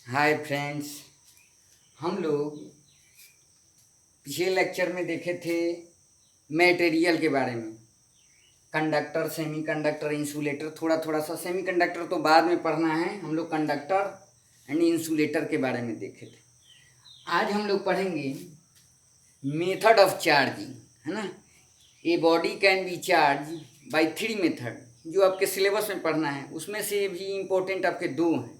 Hi friends. हम लोग पिछले लेक्चर में देखे थे मटेरियल के बारे में। कंडक्टर, सेमीकंडक्टर, इंसुलेटर, थोड़ा थोड़ा सा सेमीकंडक्टर तो बाद में पढ़ना है। हम लोग कंडक्टर एंड इंसुलेटर के बारे में देखे थे। आज हम लोग पढ़ेंगे मेथड ऑफ चार्जिंग, है ना। A body can be charge by three method, जो आपके सिलेबस में पढ़ना है। उसमें से भी इम्पोर्टेंट आपके दो हैं,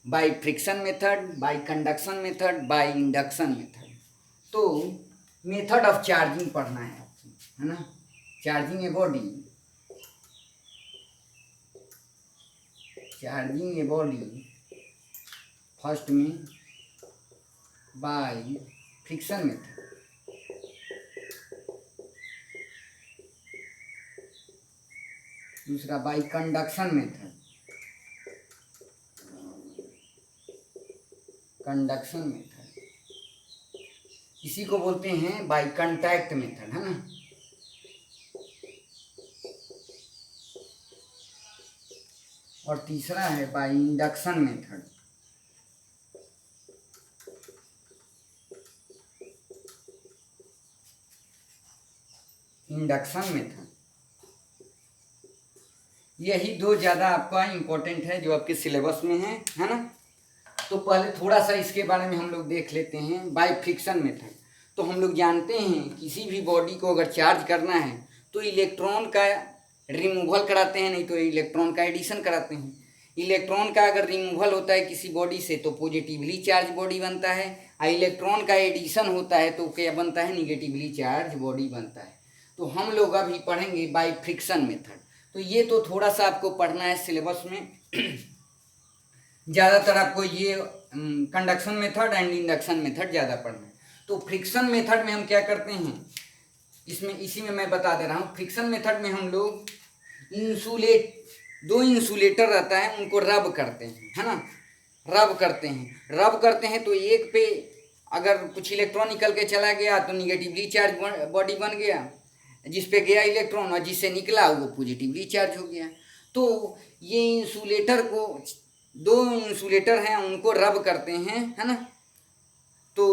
by friction method, bye conduction method, by induction method. तो मेथड ऑफ चार्जिंग पढ़ना है आपको, है ना। Charging a body, charging a body first में बाय फ्रिक्शन मेथड, दूसरा bye conduction method, conduction method. इसी को बोलते हैं बाय कांटेक्ट मेथड, है ना। और तीसरा है by induction method. Induction method, यही दो ज़्यादा आपका इम्पोर्टेंट है जो आपके सिलेबस में है ना। तो पहले थोड़ा सा इसके बारे में हम लोग देख लेते हैं। बाय फ्रिक्शन मेथड, तो हम लोग जानते हैं किसी भी बॉडी को अगर चार्ज करना है तो इलेक्ट्रॉन का रिमूवल कराते हैं, नहीं तो इलेक्ट्रॉन का एडिशन कराते हैं। इलेक्ट्रॉन का अगर रिमूवल होता है किसी बॉडी से तो पॉजिटिवली चार्ज बॉडी बनता है, और इलेक्ट्रॉन का एडिशन होता है तो क्या बनता है, निगेटिवली चार्ज बॉडी बनता है। तो हम लोग अभी पढ़ेंगे बाय फ्रिक्शन मेथड। तो ये तो थोड़ा सा आपको पढ़ना है सिलेबस में। ज़्यादातर आपको ये conduction method and induction method ज़्यादा पढ़ना है। तो फ्रिक्शन मेथड में हम क्या करते हैं, इसमें इसी में मैं बता दे रहा हूँ। फ्रिक्शन मेथड में हम लोग दो इंसुलेटर रहता है, उनको रब करते हैं, है ना। रब करते हैं तो एक पे अगर कुछ इलेक्ट्रॉन निकल के चला गया तो निगेटिवली चार्ज बॉडी बन गया, जिस पे गया इलेक्ट्रॉन, और जिससे निकला वो पॉजिटिवली चार्ज हो गया। तो ये इंसुलेटर को, दो इंसुलेटर हैं उनको रब करते हैं, है ना। तो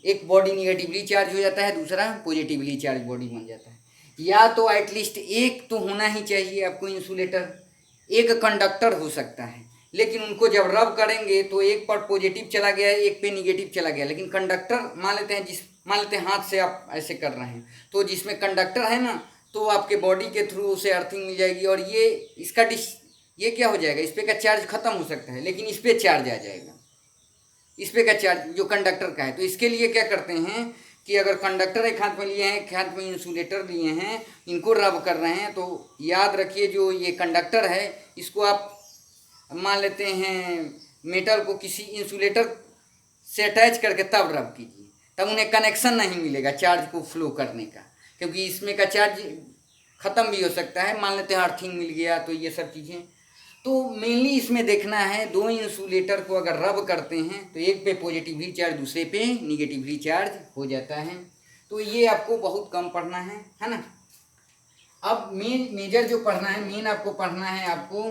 एक बॉडी निगेटिवली चार्ज हो जाता है, दूसरा पॉजिटिवली चार्ज बॉडी बन जाता है। या तो एटलीस्ट एक तो होना ही चाहिए आपको इंसुलेटर, एक कंडक्टर हो सकता है। लेकिन उनको जब रब करेंगे तो एक पर पॉजिटिव चला गया, एक पे निगेटिव चला गया। लेकिन कंडक्टर मान लेते हैं हाथ से आप ऐसे कर रहे हैं, तो जिसमें कंडक्टर है ना, तो आपके बॉडी के थ्रू उसे अर्थिंग मिल जाएगी, और ये क्या हो जाएगा, इस पे का चार्ज खत्म हो सकता है लेकिन इस पे चार्ज आ जाएगा। इस पे का चार्ज जो कंडक्टर का है, तो इसके लिए क्या करते हैं कि अगर कंडक्टर एक हाथ में लिए हैं, एक हाथ में इंसुलेटर लिए हैं, इनको रब कर रहे हैं, तो याद रखिए जो ये कंडक्टर है इसको आप मान लेते हैं मेटल को किसी इंसुलेटर से अटैच करके तब रब कीजिए, तब उन्हें कनेक्शन नहीं मिलेगा चार्ज को फ्लो करने का, क्योंकि इसमें का चार्ज ख़त्म भी हो सकता है। मान लेते हैं अर्थिंग मिल गया, तो ये सब चीज़ें। तो मेनली इसमें देखना है, दो इंसुलेटर को अगर रब करते हैं तो एक पे पॉजिटिवली चार्ज, दूसरे पे निगेटिवली चार्ज हो जाता है। तो ये आपको बहुत कम पढ़ना है ना। अब मेजर जो पढ़ना है, मेन आपको पढ़ना है आपको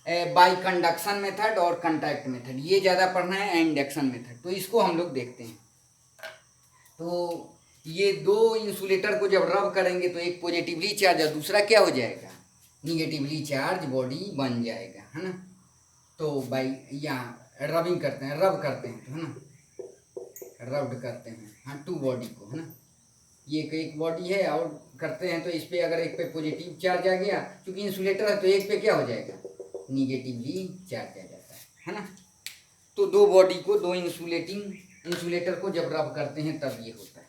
बाई कंडक्शन मेथड और कंटैक्ट मेथड, ये ज़्यादा पढ़ना है, इंडक्शन मेथड। तो इसको हम लोग देखते हैं। तो ये दो इंसुलेटर को जब रब करेंगे तो एक पॉजिटिवली चार्ज और दूसरा क्या हो जाएगा, निगेटिवली चार्ज बॉडी बन जाएगा, है ना। तो बाई यहाँ रबिंग करते हैं, रब करते हैं, तो है ना, रब्ड करते हैं, हाँ, टू बॉडी को, है ना। ये एक बॉडी है और करते हैं, तो इस पर अगर एक पे पॉजिटिव चार्ज आ गया, क्योंकि इंसुलेटर है, तो एक पे क्या हो जाएगा, निगेटिवली चार्ज आ जाता है ना। तो दो बॉडी को, दो इंसुलेटर को जब रब करते हैं तब ये होता है,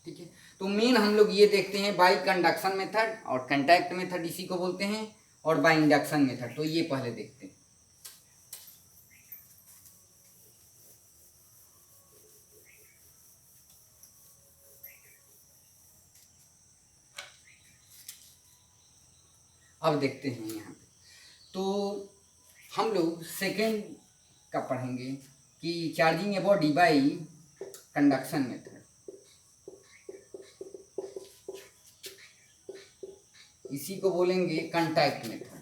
ठीक है। तो मेन हम लोग ये देखते हैं बाई कंडक्शन मेथड और कंटैक्ट मेथड, इसी को बोलते हैं, और बाई इंडक्शन मेथड। तो ये पहले देखते हैं। अब देखते हैं यहाँ पे, तो हम लोग सेकेंड का पढ़ेंगे कि charging a body by conduction method, इसी को बोलेंगे कंटैक्ट मेथड।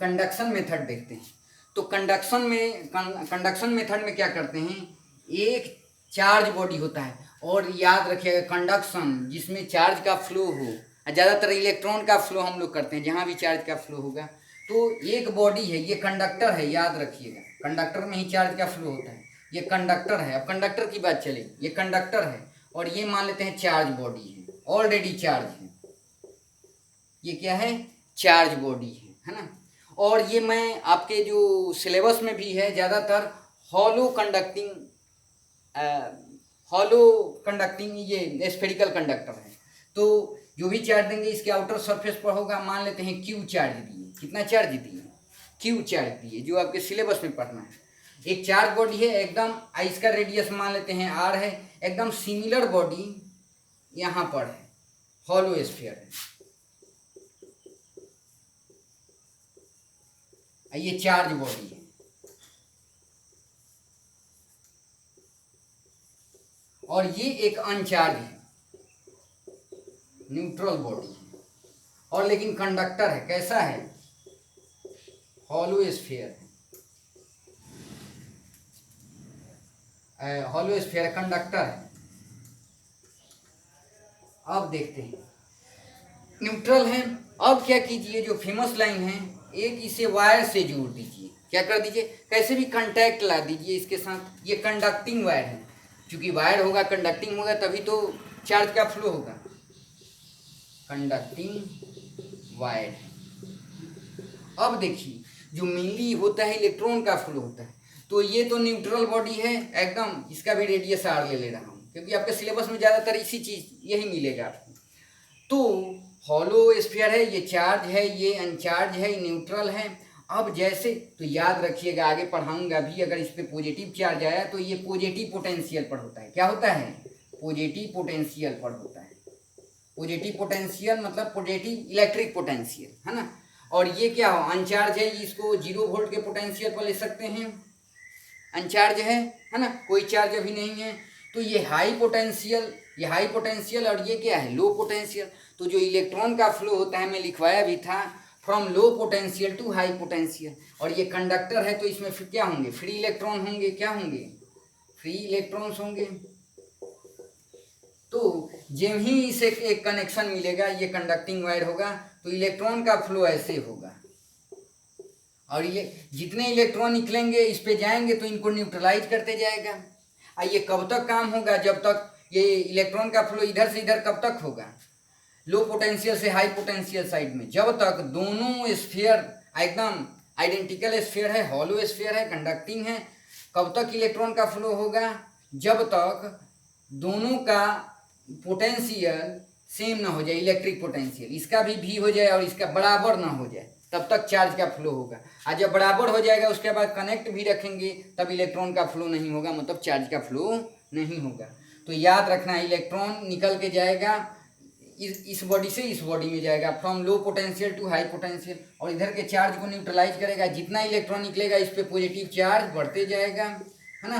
कंडक्शन मेथड देखते हैं। तो कंडक्शन मेथड में क्या करते हैं, एक चार्ज बॉडी होता है, और याद रखिएगा कंडक्शन जिसमें चार्ज का फ्लो हो, ज़्यादातर इलेक्ट्रॉन का फ्लो हम लोग करते हैं, जहाँ भी चार्ज का फ्लो होगा। तो एक बॉडी है, ये कंडक्टर है, याद रखिएगा कंडक्टर में ही चार्ज का फ्लो होता है, ये कंडक्टर है। अब कंडक्टर की बात चले, ये कंडक्टर है और ये मान लेते हैं चार्ज बॉडी है, ऑलरेडी चार्ज है, ये क्या है, चार्ज बॉडी है ना। और ये मैं आपके जो सिलेबस में भी है ज़्यादातर हॉलो कंडक्टिंग ये स्फेरिकल कंडक्टर है। तो जो भी चार्ज देंगे इसके आउटर सरफेस पर होगा, मान लेते हैं क्यू चार्ज दिए, कितना चार्ज दिए, क्यू चार्ज दिए, जो आपके सिलेबस में पढ़ना है। एक चार्ज बॉडी है एकदम, इसका रेडियस मान लेते हैं आर है, एकदम सिमिलर बॉडी यहाँ पर है, हॉलो स्फीयर है, ये चार्ज बॉडी है। और ये एक अनचार्ज है, न्यूट्रल बॉडी है, और लेकिन कंडक्टर है, कैसा है, हॉलो स्फीयर है, हॉलो स्फीयर कंडक्टर है। अब देखते हैं न्यूट्रल है। अब क्या कीजिए, जो फेमस लाइन है, एक इसे वायर से जोड़ दीजिए, क्या कर दीजिए, कैसे भी कांटेक्ट ला दीजिए इसके साथ, ये कंडक्टिंग वायर है, क्योंकि वायर होगा कंडक्टिंग होगा तभी तो चार्ज का फ्लो होगा, कंडक्टिंग वायर। अब देखिए जो मेनली होता है इलेक्ट्रॉन का फ्लो होता है, तो ये तो न्यूट्रल बॉडी है एकदम, इसका भी रेडियस आर ले रहा हूँ क्योंकि आपके सिलेबस में ज़्यादातर इसी चीज़ यही मिलेगा आपको। तो हॉलो स्फीयर है, ये चार्ज है, ये अनचार्ज है, ये न्यूट्रल है। अब जैसे तो याद रखिएगा, आगे पढ़ाऊंगा भी, अगर इस पर पॉजिटिव चार्ज आया तो ये पॉजिटिव पोटेंशियल पर होता है, क्या होता है, पॉजिटिव पोटेंशियल पर होता है। पॉजिटिव पोटेंशियल मतलब पॉजिटिव इलेक्ट्रिक पोटेंशियल, है ना। और ये क्या हो, अनचार्ज है, इसको 0 वोल्ट के पोटेंशियल पर ले सकते हैं, अनचार्ज है ना, कोई चार्ज अभी नहीं है। तो ये हाई पोटेंशियल, ये हाई पोटेंशियल, और ये क्या है, लो पोटेंशियल। तो जो इलेक्ट्रॉन का फ्लो होता है, मैं लिखवाया भी था, from low potential to high potential. और ये कंडक्टर है तो इसमें फिर क्या होंगे, फ्री इलेक्ट्रॉन होंगे, क्या होंगे, फ्री इलेक्ट्रॉन्स होंगे। तो जब ही इसे एक कनेक्शन मिलेगा, ये कंडक्टिंग वायर होगा, तो इलेक्ट्रॉन का फ्लो ऐसे होगा, और ये जितने इलेक्ट्रॉन निकलेंगे इस पे जाएंगे तो इनको न्यूट्रलाइज करते जाएगा। ये कब तक काम होगा, जब तक ये इलेक्ट्रॉन का फ्लो इधर से इधर कब तक होगा, लो पोटेंशियल से हाई पोटेंशियल साइड में, जब तक दोनों स्फीयर एकदम आइडेंटिकल स्फीयर है, हॉलो स्फीयर है, कंडक्टिंग है। कब तक इलेक्ट्रॉन का फ्लो होगा, जब तक दोनों का पोटेंशियल सेम ना हो जाए, इलेक्ट्रिक पोटेंशियल, इसका भी हो जाए और इसका बराबर ना हो जाए, तब तक चार्ज का फ्लो होगा। और जब बराबर हो जाएगा उसके बाद कनेक्ट भी रखेंगे, तब इलेक्ट्रॉन का फ्लो नहीं होगा, मतलब चार्ज का फ्लो नहीं होगा। तो याद रखना, इलेक्ट्रॉन निकल के जाएगा इस बॉडी से इस बॉडी में जाएगा, from low potential to high potential, और इधर के चार्ज को न्यूट्रलाइज करेगा। जितना इलेक्ट्रॉन निकलेगा इस पे पॉजिटिव चार्ज बढ़ते जाएगा, है ना।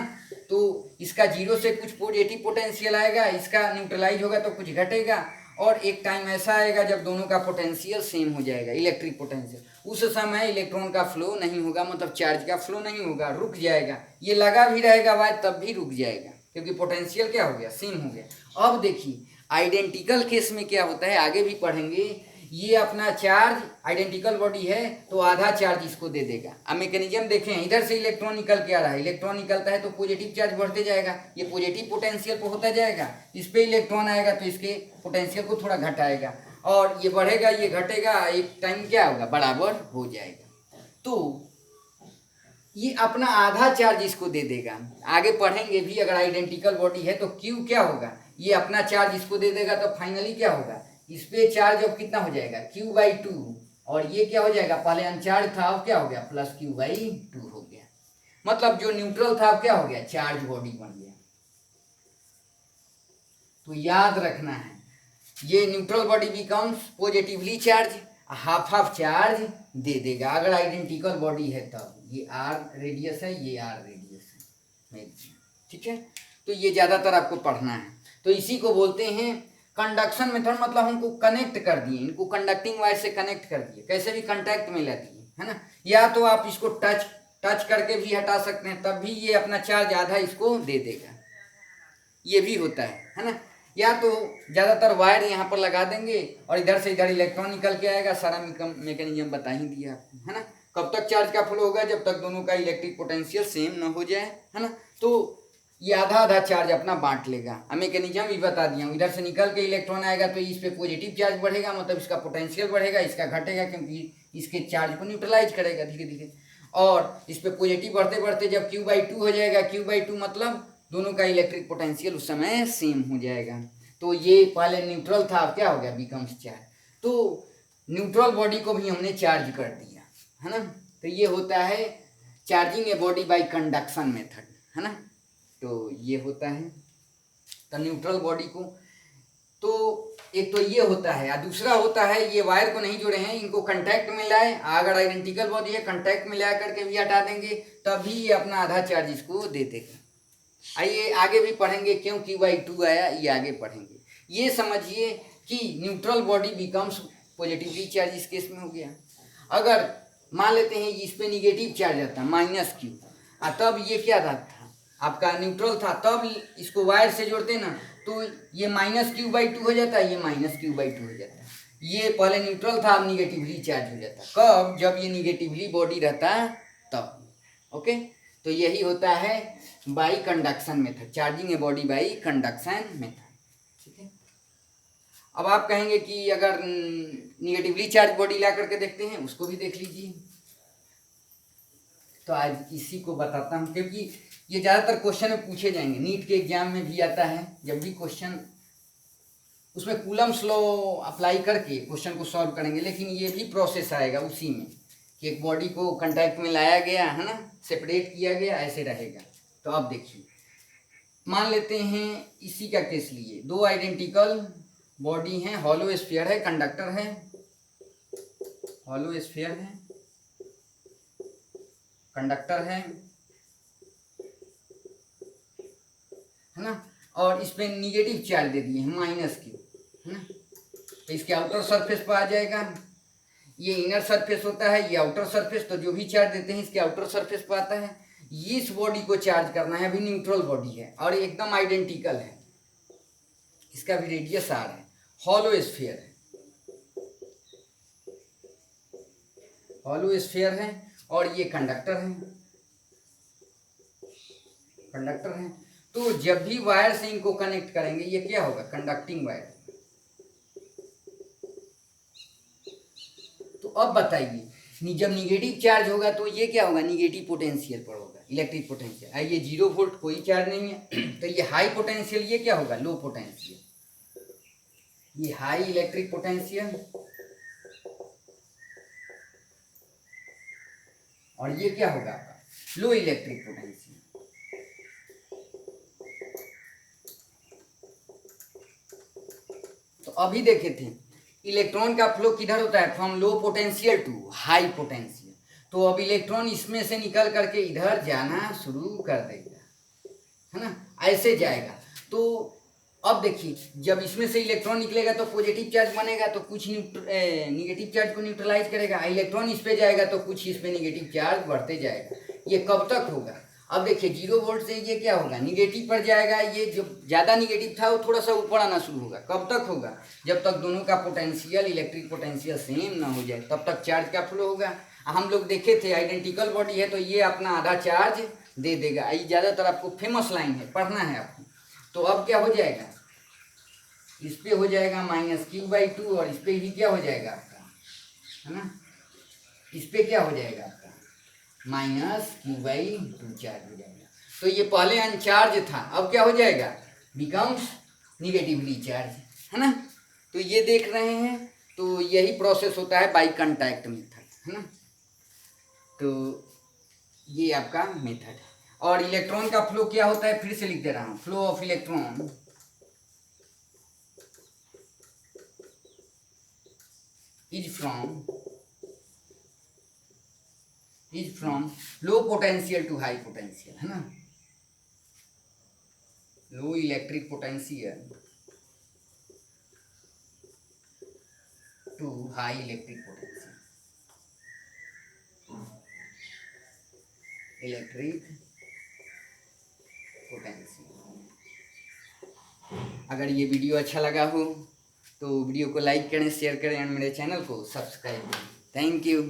तो इसका 0 से कुछ पॉजिटिव पोटेंशियल आएगा, इसका न्यूट्रलाइज होगा तो कुछ घटेगा, और एक टाइम ऐसा आएगा जब दोनों का पोटेंशियल सेम हो जाएगा, इलेक्ट्रिक पोटेंशियल। उस समय इलेक्ट्रॉन का फ्लो नहीं होगा, मतलब चार्ज का फ्लो नहीं होगा, रुक जाएगा। ये लगा भी रहेगा वायर तब भी रुक जाएगा, क्योंकि पोटेंशियल क्या हो गया, सेम हो गया। अब देखिए आइडेंटिकल केस में क्या होता है, आगे भी पढ़ेंगे। ये अपना चार्ज आइडेंटिकल बॉडी है तो आधा चार्ज इसको दे देगा। अब मैकेनिज्म देखें, इधर से इलेक्ट्रॉन निकल के आ रहा है, इलेक्ट्रॉन निकलता है तो पॉजिटिव चार्ज बढ़ते जाएगा, ये पॉजिटिव पोटेंशियल पर होता जाएगा। इस पे इलेक्ट्रॉन आएगा तो इसके पोटेंशियल को थोड़ा घटाएगा, और ये बढ़ेगा ये घटेगा, एक टाइम क्या होगा, बराबर हो जाएगा। तो ये अपना आधा चार्ज इसको दे देगा। आगे पढ़ेंगे भी, अगर आइडेंटिकल बॉडी है तो क्यू क्या होगा, ये अपना चार्ज इसको दे देगा, तो फाइनली क्या होगा, इस पे चार्ज अब कितना हो जाएगा, Q/2, और ये क्या हो जाएगा, पहले अनचार्ज था अब क्या हो गया, प्लस Q/2 हो गया। मतलब जो न्यूट्रल था अब क्या हो गया, चार्ज बॉडी बन गया। तो याद रखना है, ये neutral body becomes positively charge, half charge दे देगा अगर आइडेंटिकल बॉडी है तब। ये आर रेडियस है, ये आर रेडियस है, ठीक है। तो ये ज़्यादातर आपको पढ़ना है। तो इसी को बोलते हैं कंडक्शन मेथड, मतलब हमको कनेक्ट कर दिए, इनको कंडक्टिंग वायर से कनेक्ट कर दिए, कैसे भी कांटेक्ट में ला दिए, है ना। या तो आप इसको टच करके भी हटा सकते हैं, तब भी ये अपना चार्ज आधा इसको दे देगा, ये भी होता है ना। या तो ज़्यादातर वायर यहाँ पर लगा देंगे और इधर से इधर इलेक्ट्रॉन निकल के आएगा, सारा मैकेनिज्म बता ही दिया आपको, है ना। कब तक चार्ज का फ्लो होगा, जब तक दोनों का इलेक्ट्रिक पोटेंशियल सेम ना हो जाए, है ना। तो ये आधा आधा चार्ज अपना बांट लेगा। मैकेनिज्म भी बता दिया हूँ, इधर से निकल के इलेक्ट्रॉन आएगा तो इस पे पॉजिटिव चार्ज बढ़ेगा, मतलब इसका पोटेंशियल बढ़ेगा, इसका घटेगा क्योंकि इसके चार्ज को न्यूट्रलाइज करेगा धीरे धीरे। और इस पे पॉजिटिव बढ़ते बढ़ते जब Q/2 हो जाएगा, Q/2 मतलब दोनों का इलेक्ट्रिक पोटेंशियल उस समय सेम हो जाएगा। तो ये पहले न्यूट्रल था, अब क्या हो गया, बिकम्स चार्ज। तो न्यूट्रल बॉडी को भी हमने चार्ज कर दिया, है ना। तो ये होता है charging a body by conduction method, है ना। तो ये होता है तो न्यूट्रल बॉडी को, तो एक तो ये होता है, और दूसरा होता है ये वायर को नहीं जोड़े हैं, इनको कांटेक्ट में लाए, अगर आइडेंटिकल बॉडी है कांटेक्ट में ला करके भी हटा देंगे तभी ये अपना आधा चार्ज इसको दे देगा। आइए आगे भी पढ़ेंगे क्यों Q/2 आया, ये आगे पढ़ेंगे। ये समझिए कि neutral body becomes positively charge इस केस में हो गया। अगर मान लेते हैं इस पे निगेटिव चार्ज आता -Q, तब ये क्या था आपका न्यूट्रल था, तब इसको वायर से जोड़ते ना तो ये -Q/2 हो जाता है, ये -Q/2 हो जाता है। ये पहले न्यूट्रल था, अब निगेटिवली चार्ज हो जाता। कब, जब ये निगेटिवली बॉडी रहता तब। ओके, तो यही होता है by conduction method, charging a body by conduction method, ठीक है। अब आप कहेंगे कि अगर निगेटिवली चार्ज बॉडी ला करके देखते हैं, उसको भी देख लीजिए। तो आज इसी को बताता हूँ क्योंकि ये ज़्यादातर क्वेश्चन में पूछे जाएंगे, नीट के एग्जाम में भी आता है। जब भी क्वेश्चन उसमें कूलम्स लॉ अप्लाई करके क्वेश्चन को सॉल्व करेंगे, लेकिन ये भी प्रोसेस आएगा उसी में कि एक बॉडी को कांटेक्ट में लाया गया, है ना, सेपरेट किया गया, ऐसे रहेगा। तो अब देखिए, मान लेते हैं इसी का केस लिए, दो आइडेंटिकल बॉडी हैं, हॉलो स्फीयर है, कंडक्टर है, हॉलो स्फीयर है, कंडक्टर है ना, और इस पे निगेटिव चार्ज दे दिए हैं -Q, है ना। तो इसके आउटर सरफेस पर आ जाएगा, ये इनर सरफेस होता है, ये आउटर सरफेस, तो जो भी चार्ज देते हैं इसके आउटर सरफेस पर आता है। इस बॉडी को चार्ज करना है, अभी न्यूट्रल बॉडी है और एकदम आइडेंटिकल है, इसका भी रेडियस R है, हॉलो स्फीयर है, हॉलो स्फीयर है, और ये कंडक्टर है, कंडक्टर है। तो जब भी वायर से इनको कनेक्ट करेंगे, ये क्या होगा, कंडक्टिंग वायर। तो अब बताइए, जब निगेटिव चार्ज होगा तो ये क्या होगा, निगेटिव पोटेंशियल पर होगा, इलेक्ट्रिक पोटेंशियल। ये 0 वोल्ट, कोई चार्ज नहीं है, तो ये हाई पोटेंशियल, ये क्या होगा, लो पोटेंशियल, ये हाई इलेक्ट्रिक पोटेंशियल, और ये क्या होगा आपका, लो इलेक्ट्रिक पोटेंशियल। तो अभी देखे थे इलेक्ट्रॉन का फ्लो किधर होता है, from low potential to high potential. तो अब इलेक्ट्रॉन इसमें से निकल करके इधर जाना शुरू कर देगा, है ना, ऐसे जाएगा। तो अब देखिए, जब इसमें से इलेक्ट्रॉन निकलेगा तो पॉजिटिव चार्ज बनेगा, तो कुछ निगेटिव चार्ज को न्यूट्रलाइज करेगा। इलेक्ट्रॉन इस पे जाएगा तो कुछ इस पे निगेटिव चार्ज बढ़ते जाएगा। ये कब तक होगा, अब देखिए 0 वोल्ट से ये क्या होगा, निगेटिव पर जाएगा। ये जो ज़्यादा निगेटिव था वो थोड़ा सा ऊपर आना शुरू होगा। कब तक होगा, जब तक दोनों का पोटेंशियल, इलेक्ट्रिक पोटेंशियल सेम ना हो जाए, तब तक चार्ज का फ्लो होगा। हम लोग देखे थे आइडेंटिकल बॉडी है तो ये अपना आधा चार्ज दे देगा। ये ज़्यादातर आपको फेमस लाइन है, पढ़ना है आपको। तो अब क्या हो जाएगा, इस पे हो जाएगा -Q/2, और इस पे भी क्या हो जाएगा आपका, है ना, इस पे क्या हो जाएगा आपका -Q/2 चार्ज हो जाएगा। तो ये पहले अनचार्ज था, अब क्या हो जाएगा, बिकम्स निगेटिवली चार्ज, है ना। तो ये देख रहे हैं, तो यही प्रोसेस होता है बाई कंटैक्ट मेथड, है ना। तो ये आपका मेथड है। और इलेक्ट्रॉन का फ्लो क्या होता है, फिर से लिख दे रहा हूँ, flow of electron is from low potential to high potential, है ना, low electric potential to high electric potential. Electric potential. अगर ये वीडियो अच्छा लगा हो तो वीडियो को लाइक करें, शेयर करें और मेरे चैनल को सब्सक्राइब करें। Thank you.